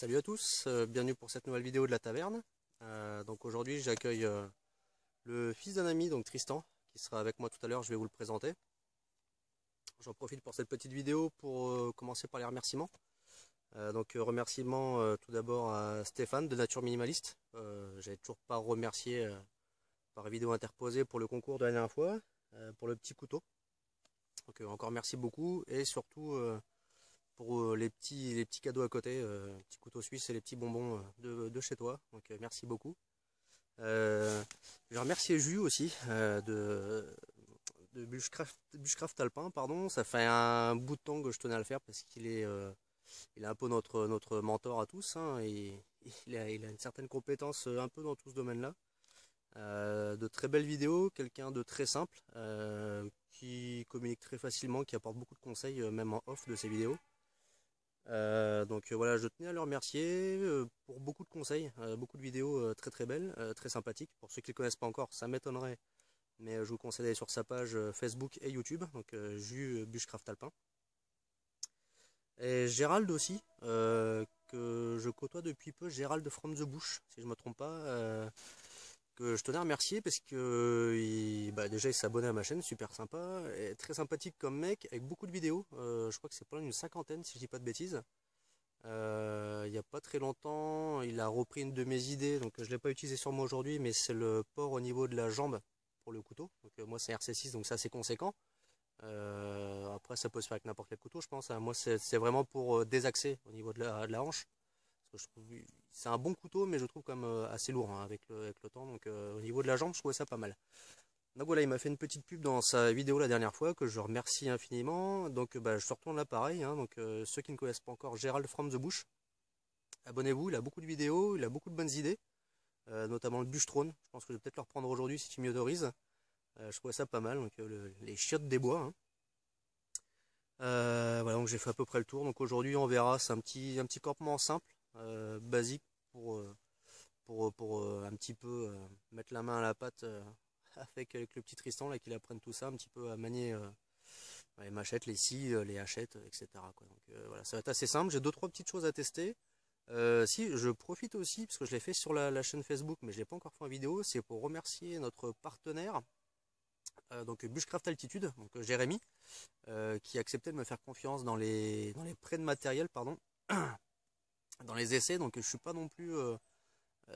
Salut à tous, bienvenue pour cette nouvelle vidéo de la taverne. Donc aujourd'hui j'accueille le fils d'un ami, donc Tristan, qui sera avec moi tout à l'heure, je vais vous le présenter. J'en profite pour cette petite vidéo pour commencer par les remerciements. Remerciements tout d'abord à Stéphane de Nature Minimaliste. J'avais toujours pas remercié par vidéo interposée pour le concours de la dernière fois, pour le petit couteau. Donc encore merci beaucoup et surtout pour les petits cadeaux à côté, petits couteaux suisses et les petits bonbons de chez toi. Donc merci beaucoup. Je vais remercier Jus aussi de Bushcraft Alpin, pardon. Ça fait un bout de temps que je tenais à le faire parce qu'il est, il est un peu notre mentor à tous, hein, et il a une certaine compétence un peu dans tout ce domaine-là. De très belles vidéos, quelqu'un de très simple, qui communique très facilement, qui apporte beaucoup de conseils, même en off de ses vidéos. Voilà, je tenais à le remercier pour beaucoup de conseils, beaucoup de vidéos très très belles, très sympathiques. Pour ceux qui ne le connaissent pas encore, ça m'étonnerait, mais je vous conseille d'aller sur sa page Facebook et YouTube, donc Jus Bushcraft Alpin. Et Gérald aussi, que je côtoie depuis peu, Gérald from the Bush, si je ne me trompe pas, que je tenais à remercier parce que déjà il s'est abonné à ma chaîne, super sympa, et très sympathique comme mec, avec beaucoup de vidéos, je crois que c'est pas loin d'une cinquantaine si je dis pas de bêtises. Il n'y a pas très longtemps, il a repris une de mes idées, donc je ne l'ai pas utilisé sur moi aujourd'hui, mais c'est le port au niveau de la jambe pour le couteau. Donc moi c'est RC6, donc c'est assez conséquent. Après ça peut se faire avec n'importe quel couteau je pense, hein. Moi c'est vraiment pour désaxer au niveau de la hanche. Parce que je trouve c'est un bon couteau, mais je trouve quand même assez lourd, hein, avec le temps. Donc au niveau de la jambe, je trouvais ça pas mal. Donc voilà, il m'a fait une petite pub dans sa vidéo la dernière fois, que je remercie infiniment. Donc je retourne là pareil, hein. Donc ceux qui ne connaissent pas encore Gérald from the Bush, abonnez-vous, il a beaucoup de vidéos, il a beaucoup de bonnes idées, notamment le bûcheron. Je pense que je vais peut-être le reprendre aujourd'hui si tu m'y autorises. Je trouvais ça pas mal, donc les chiottes des bois, hein. Voilà, donc j'ai fait à peu près le tour. Donc aujourd'hui on verra, c'est un petit campement simple, basique pour un petit peu mettre la main à la pâte avec le petit Tristan là, qu'il apprenne tout ça, un petit peu à manier les machettes, les scies, les hachettes, etc., quoi. Donc voilà, ça va être assez simple. J'ai deux trois petites choses à tester. Si je profite aussi, parce que je l'ai fait sur la chaîne Facebook, mais je l'ai pas encore fait en vidéo, c'est pour remercier notre partenaire, donc Bushcraft Altitude, donc Jérémy, qui a accepté de me faire confiance dans les prêts de matériel, pardon, dans les essais. Donc je suis pas non plus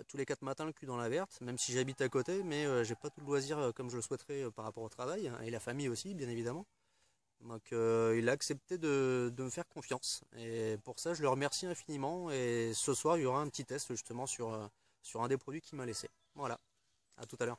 tous les 4 matins le cul dans la verte, même si j'habite à côté, mais j'ai pas tout le loisir comme je le souhaiterais par rapport au travail, hein, et la famille aussi, bien évidemment. Donc il a accepté de me faire confiance, et pour ça je le remercie infiniment. Et ce soir il y aura un petit test justement sur un des produits qu'il m'a laissé. Voilà, à tout à l'heure.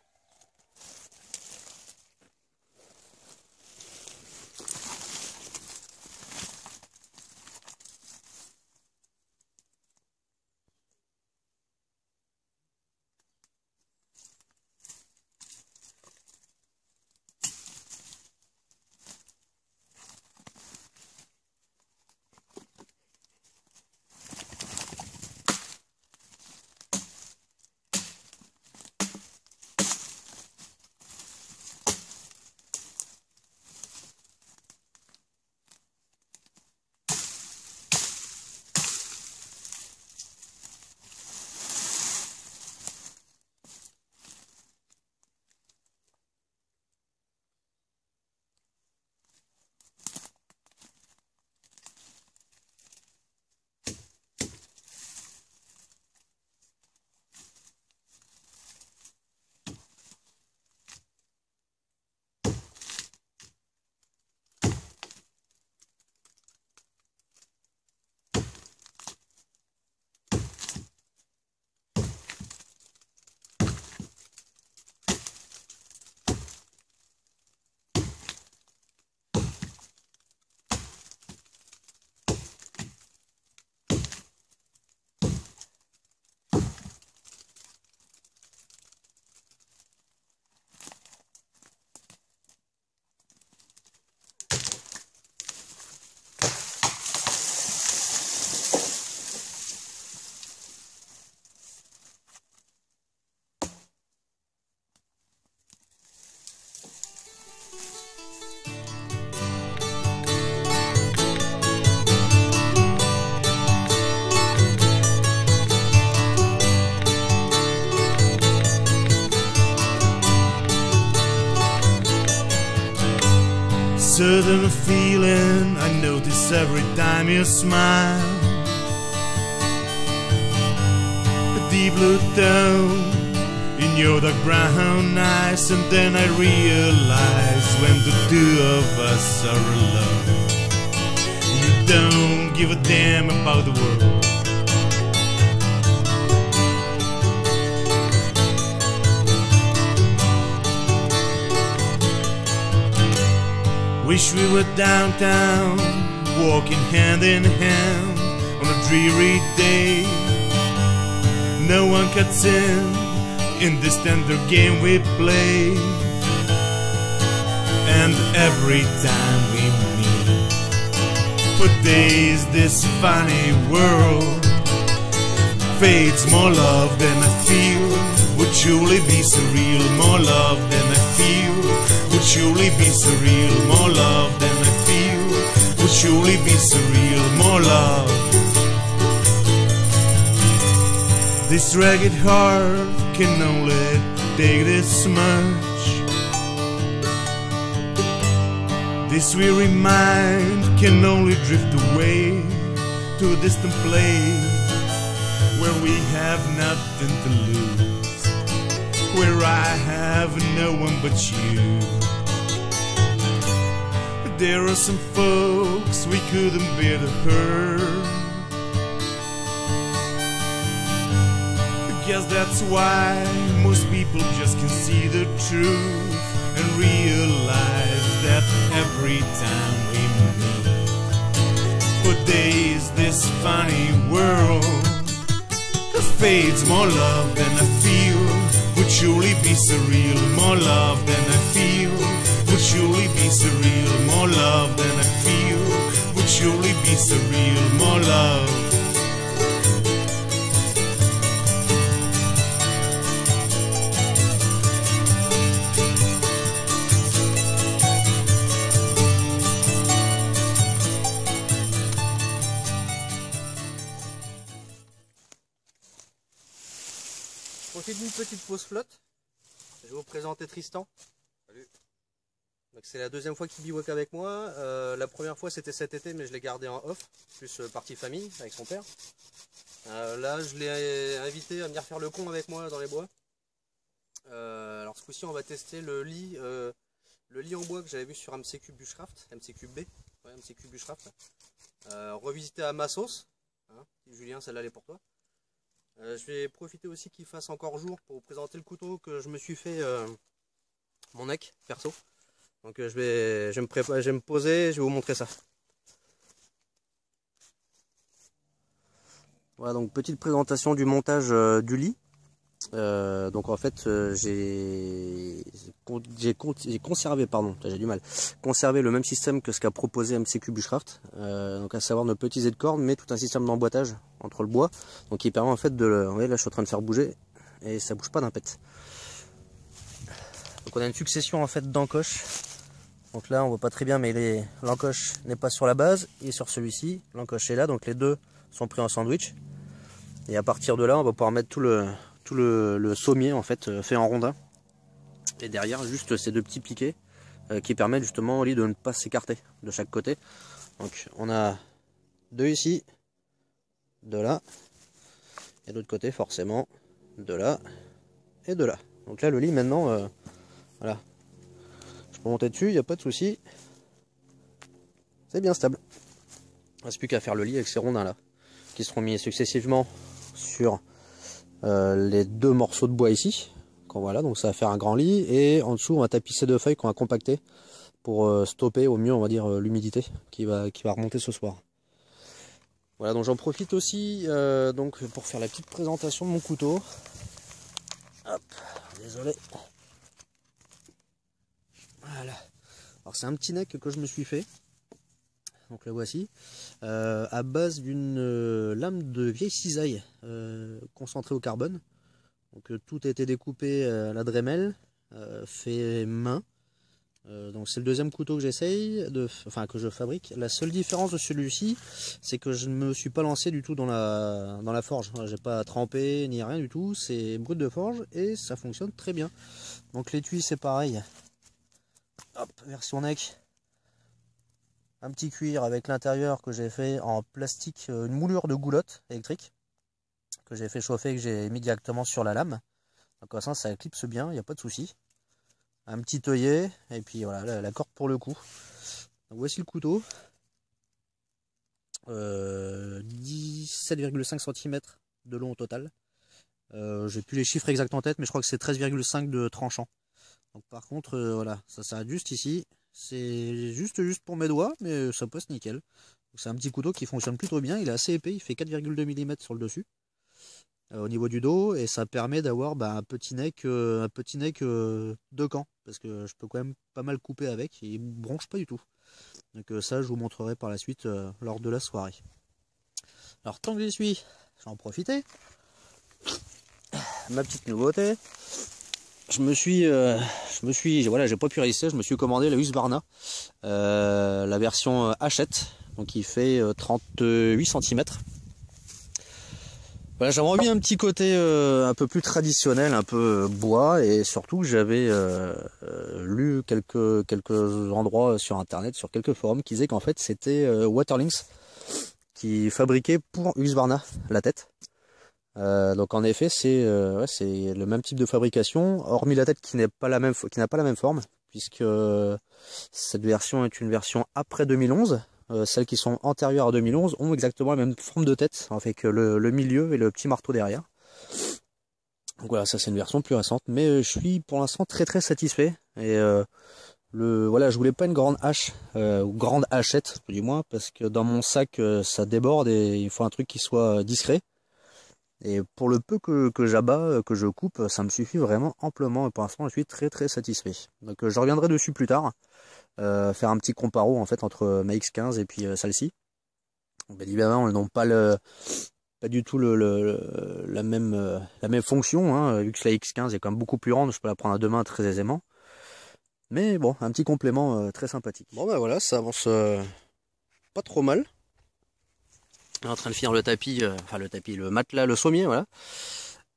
certain feeling I notice every time you smile. A deep look down in your dark brown eyes, and then I realize when the two of us are alone, you don't give a damn about the world. Wish we were downtown, walking hand in hand on a dreary day. No one cuts in this tender game we play. And every time we meet, for days this funny world fades. More love than I feel would surely be surreal. More love than I feel would surely be surreal. More love than I feel would surely be surreal. More love. This ragged heart can only take this much. This weary mind can only drift away to a distant place where we have nothing to lose, where I have no one but you. There are some folks we couldn't bear to hurt. Guess that's why most people just can see the truth and realize that every time we meet, for days this funny world fades. More love than I feel would surely be surreal. More love than I feel would surely be surreal. More love than I feel would surely be surreal. More love. Profite d'une petite pause flotte. Je vais vous présenter Tristan. Salut. C'est la deuxième fois qu'il bivouac avec moi. La première fois c'était cet été, mais je l'ai gardé en off, plus partie famille avec son père. Là je l'ai invité à venir faire le con avec moi dans les bois. Alors ce coup-ci on va tester le lit en bois que j'avais vu sur MCQ Bushcraft, MCQ B, ouais, MCQ Bushcraft. Revisité à ma sauce. Hein, Julien, celle-là elle est pour toi. Je vais profiter aussi qu'il fasse encore jour pour vous présenter le couteau que je me suis fait mon neck perso. Donc je vais me poser, je vais vous montrer ça. Voilà, donc petite présentation du montage du lit. Donc en fait j'ai conservé, pardon, j'ai du mal, conservé le même système que ce qu'a proposé MCQ Bushcraft, donc à savoir nos petits aides de corde, mais tout un système d'emboîtage entre le bois, donc qui permet en fait de, vous voyez là je suis en train de faire bouger et ça bouge pas d'un pet. Donc on a une succession en fait d'encoches. Donc là on voit pas très bien, mais l'encoche n'est pas sur la base, il est sur celui-ci, l'encoche est là, donc les deux sont pris en sandwich. Et à partir de là on va pouvoir mettre tout le sommier en fait fait en rondin. Et derrière juste ces deux petits piquets qui permettent justement au lit de ne pas s'écarter de chaque côté. Donc on a deux ici, de là, et de l'autre côté forcément de là et de là. Donc là le lit maintenant, voilà. Je peux monter dessus, il n'y a pas de souci. C'est bien stable. Il ne reste plus qu'à faire le lit avec ces rondins là, qui seront mis successivement sur les deux morceaux de bois ici. Voilà, donc ça va faire un grand lit. Et en dessous, on va tapisser deux feuilles qu'on va compacter pour stopper au mieux, on va dire, l'humidité qui va remonter ce soir. Voilà, donc j'en profite aussi donc pour faire la petite présentation de mon couteau. Hop, désolé. Voilà. Alors c'est un petit neck que je me suis fait. Donc le voici. À base d'une lame de vieille cisaille concentrée au carbone. Donc tout a été découpé à la Dremel, fait main. Donc c'est le deuxième couteau que j'essaye, que je fabrique. La seule différence de celui-ci, c'est que je ne me suis pas lancé du tout dans la forge. J'ai pas trempé ni rien du tout, c'est brut de forge et ça fonctionne très bien. Donc l'étui c'est pareil. Hop, version neck. un petit cuir avec l'intérieur que j'ai fait en plastique, une moulure de goulotte électrique que j'ai fait chauffer et que j'ai mis directement sur la lame. Donc comme ça éclipse bien, il n'y a pas de souci. Un petit œillet et puis voilà la corde pour le coup. Donc voici le couteau. 17,5 cm de long au total. J'ai plus les chiffres exacts en tête, mais je crois que c'est 13,5 de tranchant. Donc par contre, voilà, ça s'arrête juste ici. C'est juste pour mes doigts, mais ça passe nickel. C'est un petit couteau qui fonctionne plutôt bien. Il est assez épais, il fait 4,2 mm sur le dessus, au niveau du dos, et ça permet d'avoir un petit neck de camp, parce que je peux quand même pas mal couper avec, et il ne bronche pas du tout. Donc ça, je vous montrerai par la suite lors de la soirée. Alors tant que j'y suis, j'en profiter. Ma petite nouveauté, voilà, j'ai pas pu résister, je me suis commandé la Husqvarna, la version Hachette, donc qui fait 38 cm. Voilà, j'avais envie un petit côté un peu plus traditionnel, un peu bois, et surtout j'avais lu quelques endroits sur internet, sur quelques forums qui disaient qu'en fait c'était Waterlynx qui fabriquait pour Husqvarna la tête. Donc en effet c'est le même type de fabrication, hormis la tête qui n'a pas la même forme, puisque cette version est une version après 2011. Celles qui sont antérieures à 2011 ont exactement la même forme de tête, avec le milieu et le petit marteau derrière. Donc voilà, ça c'est une version plus récente, mais je suis pour l'instant très satisfait. Et voilà, je voulais pas une grande hache, ou grande hachette du moins, parce que dans mon sac ça déborde et il faut un truc qui soit discret. Et pour le peu que j'abats, que je coupe, ça me suffit vraiment amplement. Et pour l'instant, je suis très satisfait. Donc je reviendrai dessus plus tard. Faire un petit comparo en fait entre ma X15 et puis celle-ci. Bien évidemment, elles n'ont pas du tout la même fonction, hein, vu que la X15 est quand même beaucoup plus grande, je peux la prendre à deux mains très aisément. Mais bon, un petit complément très sympathique. Bon voilà, ça avance pas trop mal. On est en train de finir le tapis, le matelas, le sommier, voilà.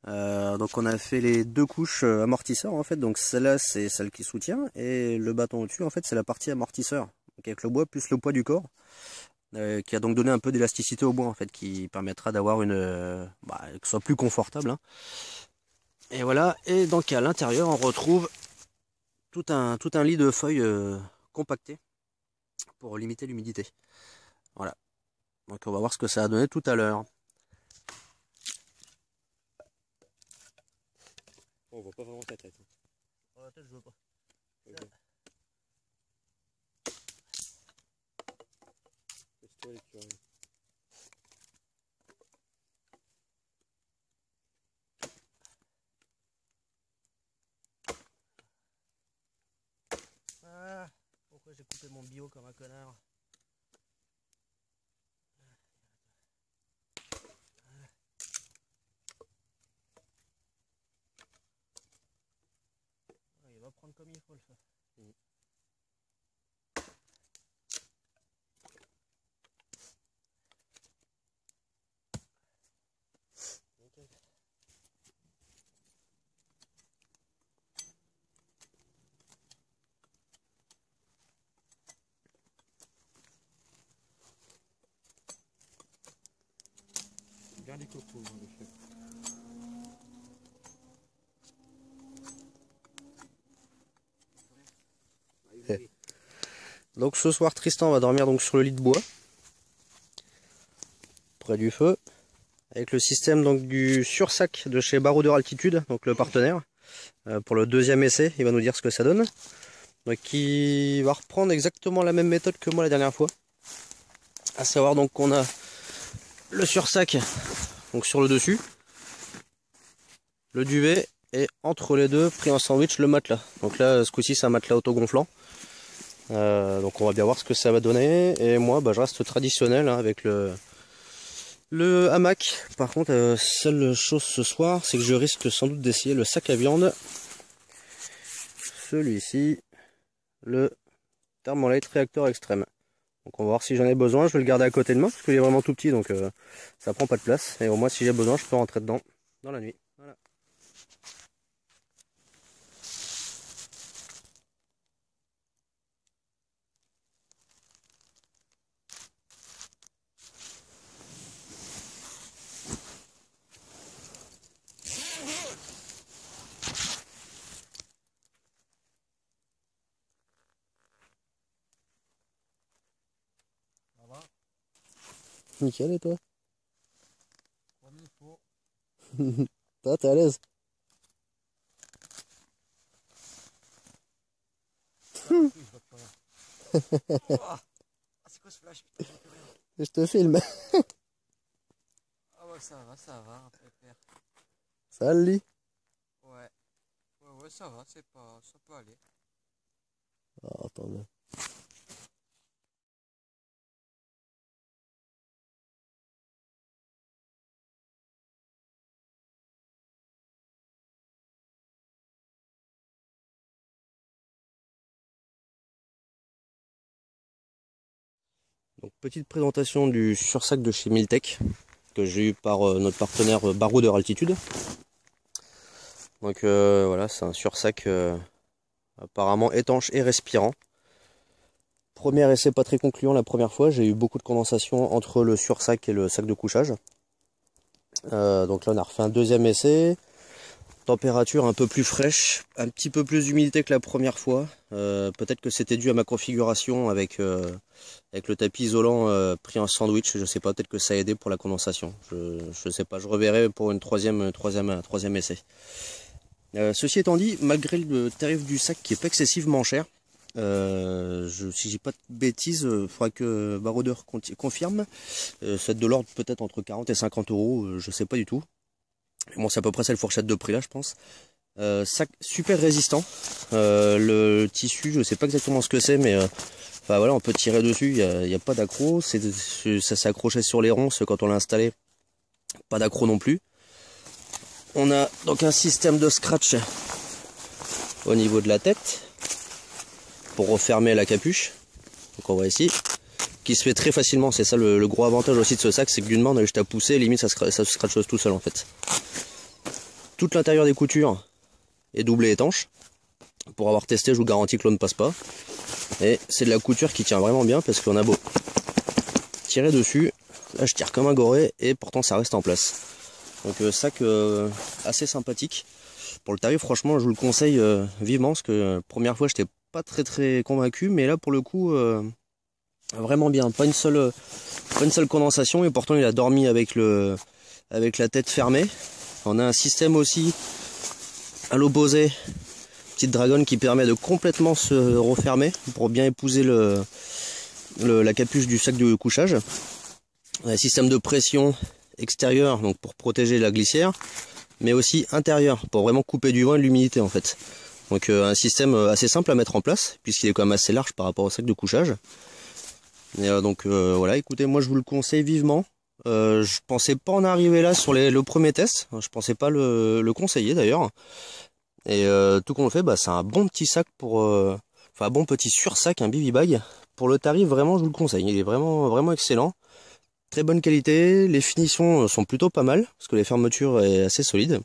Donc on a fait les deux couches amortisseurs en fait, donc celle-là c'est celle qui soutient, et le bâton au-dessus en fait c'est la partie amortisseur, donc avec le bois plus le poids du corps, qui a donc donné un peu d'élasticité au bois en fait, qui permettra d'avoir que ce soit plus confortable, hein. Et voilà, et donc à l'intérieur on retrouve tout un lit de feuilles compactées pour limiter l'humidité. Voilà, donc on va voir ce que ça a donné tout à l'heure. On voit pas vraiment ta tête. Oh, la tête, je veux pas. Okay. Ah, pourquoi j'ai coupé mon bio comme un connard? Il va prendre comme il faut le faire. Okay. Bien les cocos, en effet. Donc ce soir Tristan va dormir donc sur le lit de bois, près du feu, avec le système donc du sursac de chez Baroudeur Altitude, donc le partenaire. Pour le deuxième essai, il va nous dire ce que ça donne. Donc il va reprendre exactement la même méthode que moi la dernière fois. À savoir donc qu'on a le sursac donc sur le dessus, le duvet, et entre les deux, pris en sandwich, le matelas. Donc là, ce coup-ci, c'est un matelas autogonflant. Donc on va bien voir ce que ça va donner. Et moi, je reste traditionnel, hein, avec le hamac. Par contre, seule chose ce soir, c'est que je risque sans doute d'essayer le sac à viande. Celui-ci, le Thermalite Reactor Extreme. Donc on va voir si j'en ai besoin. Je vais le garder à côté de moi, parce qu'il est vraiment tout petit, donc ça prend pas de place. Et au moins, si j'ai besoin, je peux rentrer dedans dans la nuit. Voilà. Nickel, et toi? Comme il faut. Toi, t'es à l'aise? Ah, c'est quoi ce flash? Putain, je vois plus rien. Je te filme. Ah ouais, ça va, pépère. Ça le lit? Ouais. Ouais, ça va, c'est pas... ça peut aller. Ah, tant mieux. Donc, petite présentation du sursac de chez Miltech que j'ai eu par notre partenaire Baroudeur Altitude. Donc voilà, c'est un sursac apparemment étanche et respirant. Premier essai pas très concluant la première fois, j'ai eu beaucoup de condensation entre le sursac et le sac de couchage. Donc là on a refait un deuxième essai. Température un peu plus fraîche, un petit peu plus d'humidité que la première fois. Peut-être que c'était dû à ma configuration avec le tapis isolant pris en sandwich. Je sais pas, peut-être que ça a aidé pour la condensation. Je sais pas, je reverrai pour un troisième essai. Ceci étant dit, malgré le tarif du sac qui est pas excessivement cher, si j'ai pas de bêtises, il faudra que Baroudeur confirme. C'est de l'ordre peut-être entre 40 et 50 euros, je sais pas du tout. Bon, c'est à peu près ça le fourchette de prix là, je pense. Sac super résistant. Le tissu, je sais pas exactement ce que c'est, mais enfin voilà, on peut tirer dessus. Il y a pas d'accro. Ça s'est accroché sur les ronces quand on l'a installé. Pas d'accro non plus. On a donc un système de scratch au niveau de la tête pour refermer la capuche. Donc on voit ici, qui se fait très facilement. C'est ça le gros avantage aussi de ce sac, c'est que d'une main on a juste à pousser, limite ça se scratche tout seul en fait. Tout l'intérieur des coutures est doublé étanche. Pour avoir testé, je vous garantis que l'eau ne passe pas. Et c'est de la couture qui tient vraiment bien parce qu'on a beau tirer dessus, là je tire comme un goré et pourtant ça reste en place. Donc sac assez sympathique. Pour le tarif, franchement, je vous le conseille vivement parce que première fois j'étais pas très convaincu, mais là pour le coup vraiment bien. Pas une seule condensation et pourtant il a dormi avec la tête fermée. On a un système aussi à l'opposé, petite dragonne qui permet de complètement se refermer pour bien épouser la capuche du sac de couchage. On a un système de pression extérieur donc pour protéger la glissière, mais aussi intérieur pour vraiment couper du vent et de l'humidité en fait. Donc un système assez simple à mettre en place puisqu'il est quand même assez large par rapport au sac de couchage. Et donc voilà, écoutez, moi je vous le conseille vivement. Je pensais pas en arriver là sur le premier test, je pensais pas le conseiller d'ailleurs. Et tout qu'on le fait, bah, c'est un bon petit sac enfin un bon petit sursac, un bivy bag. Pour le tarif, vraiment je vous le conseille, il est vraiment excellent. Très bonne qualité, les finitions sont plutôt pas mal, parce que les fermetures est assez solide.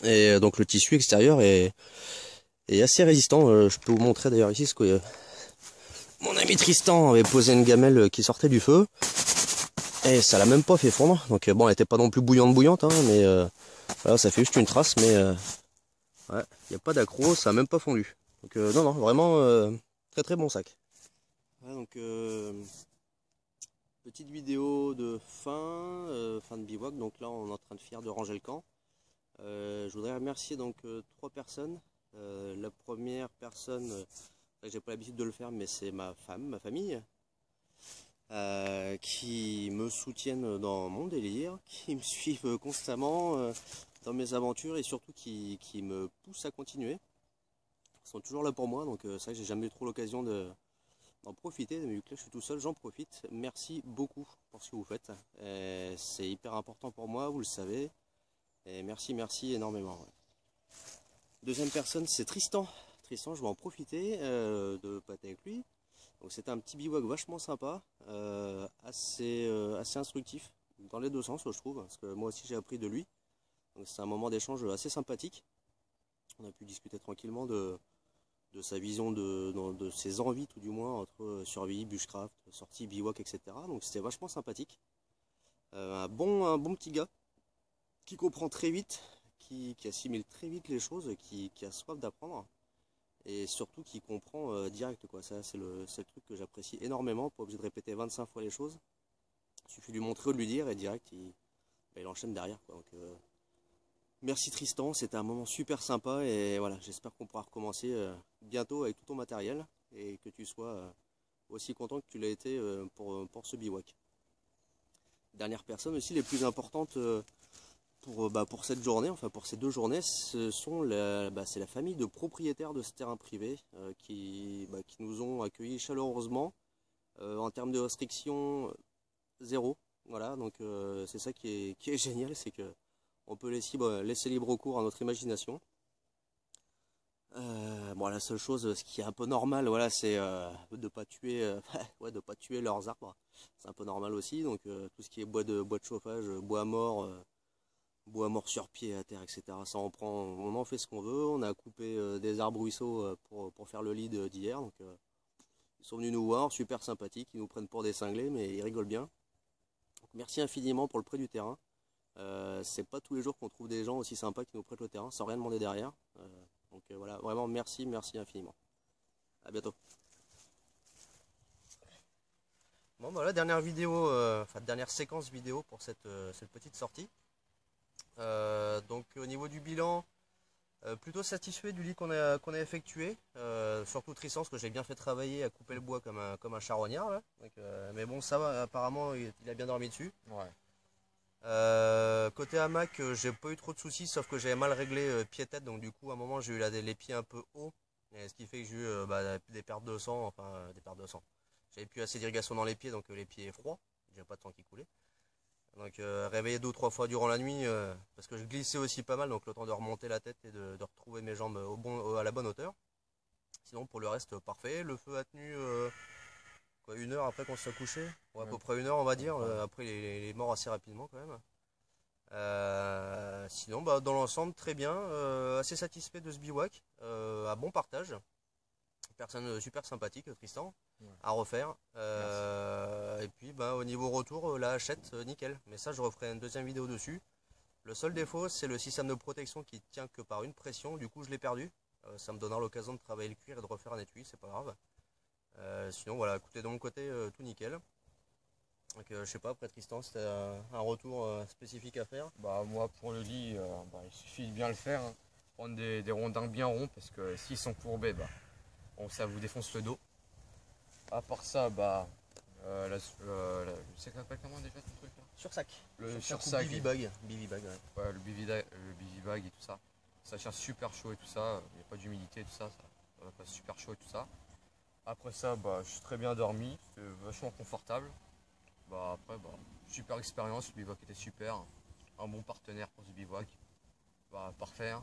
Et donc le tissu extérieur est assez résistant. Je peux vous montrer d'ailleurs ici ce que mon ami Tristan avait posé une gamelle qui sortait du feu. Et ça l'a même pas fait fondre. Donc bon, elle était pas non plus bouillante, hein, mais voilà, ça fait juste une trace, mais ouais, il n'y a pas d'accro, ça a même pas fondu. Donc non, vraiment très bon sac. Ouais, donc petite vidéo de fin de bivouac. Donc là, on est en train de ranger le camp. Je voudrais remercier donc 3 personnes. La première personne, j'ai pas l'habitude de le faire, mais c'est ma famille. Qui me soutiennent dans mon délire, qui me suivent constamment dans mes aventures et surtout qui me poussent à continuer. Ils sont toujours là pour moi, donc c'est vrai que j'ai jamais eu trop l'occasion d'en profiter, mais vu que là je suis tout seul, j'en profite. Merci beaucoup pour ce que vous faites, c'est hyper important pour moi, vous le savez, et merci énormément. Ouais. Deuxième personne, c'est Tristan. Tristan, je vais en profiter de pâter avec lui. Donc c'était un petit bivouac vachement sympa, assez instructif dans les deux sens je trouve, parce que moi aussi j'ai appris de lui. Donc c'est un moment d'échange assez sympathique. On a pu discuter tranquillement de sa vision, de ses envies tout du moins, entre survie, bushcraft, sortie, bivouac, etc. Donc c'était vachement sympathique. Un bon petit gars, qui comprend très vite, qui assimile très vite les choses, qui a soif d'apprendre. Et surtout qui comprend direct quoi. Ça c'est le truc que j'apprécie énormément, pas obligé de répéter 25 fois les choses. Il suffit de lui montrer ou de lui dire et direct il enchaîne derrière, quoi. Donc, merci Tristan, c'était un moment super sympa et voilà, j'espère qu'on pourra recommencer bientôt avec tout ton matériel et que tu sois aussi content que tu l'as été pour ce bivouac. Dernière personne aussi, les plus importantes pour cette journée, enfin pour ces 2 journées, ce sont c'est la famille de propriétaires de ce terrain privé qui nous ont accueillis chaleureusement. En termes de restrictions, 0. Voilà, donc c'est ça qui est génial, c'est que on peut laisser libre cours à notre imagination. Bon, la seule chose, ce qui est un peu normal, voilà, c'est de pas tuer, de pas tuer leurs arbres. C'est un peu normal aussi. Donc tout ce qui est bois de chauffage, bois mort sur pied, à terre, etc. Ça on en fait ce qu'on veut. On a coupé des arbres ruisseaux pour faire le lit d'hier. Donc ils sont venus nous voir, super sympathiques. Ils nous prennent pour des cinglés, mais ils rigolent bien. Donc, merci infiniment pour le prêt du terrain. C'est pas tous les jours qu'on trouve des gens aussi sympas qui nous prêtent le terrain sans rien demander derrière. Donc voilà, vraiment merci infiniment. À bientôt. Bon voilà, dernière vidéo, dernière séquence vidéo pour cette petite sortie. Donc au niveau du bilan, plutôt satisfait du lit qu'on a effectué. Surtout Tristan, parce que j'ai bien fait travailler à couper le bois comme un charognard là. Donc, mais bon, ça va, apparemment il a bien dormi dessus. Ouais. Côté hamac, j'ai pas eu trop de soucis, sauf que j'avais mal réglé pied-tête, donc du coup à un moment j'ai eu les pieds un peu hauts, et ce qui fait que j'ai eu des pertes de sang, enfin des pertes de sang. J'avais plus assez d'irrigation dans les pieds, donc les pieds froids, j'avais pas de sang qui coulait. Donc réveillé 2 ou 3 fois durant la nuit, parce que je glissais aussi pas mal, donc le temps de remonter la tête et de retrouver mes jambes à la bonne hauteur. Sinon pour le reste parfait, le feu a tenu 1 heure après qu'on se soit couché, à peu près 1 heure on va dire. Après il est mort assez rapidement quand même. Sinon dans l'ensemble très bien, assez satisfait de ce bivouac, à bon partage, personne super sympathique Tristan, à refaire. Et puis au niveau retour la hachette nickel, mais ça je referai une deuxième vidéo dessus. Le seul défaut c'est le système de protection qui tient que par une pression, du coup je l'ai perdu. Ça me donnera l'occasion de travailler le cuir et de refaire un étui, c'est pas grave. Sinon voilà, écoutez, de mon côté tout nickel. Donc je sais pas, après Tristan, c'était un retour spécifique à faire. Bah moi pour le lit, il suffit de bien le faire, hein. Prendre des rondins bien ronds parce que s'ils sont courbés, ça vous défonce le dos. À part ça, je sais qu'on appelle comment déjà ton truc là? Sursac. Le sursac. Bivibag. Ouais, le bivibag et tout ça. Ça tient super chaud et tout ça. Il n'y a pas d'humidité et tout ça. Ça va pas super chaud et tout ça. Après ça, je suis très bien dormi. C'était vachement confortable. Après, super expérience. Le bivouac était super. Un bon partenaire pour ce bivouac. Parfait.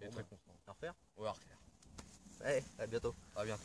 Et très content. À refaire. Ouais, à refaire. Allez, à bientôt. À bientôt.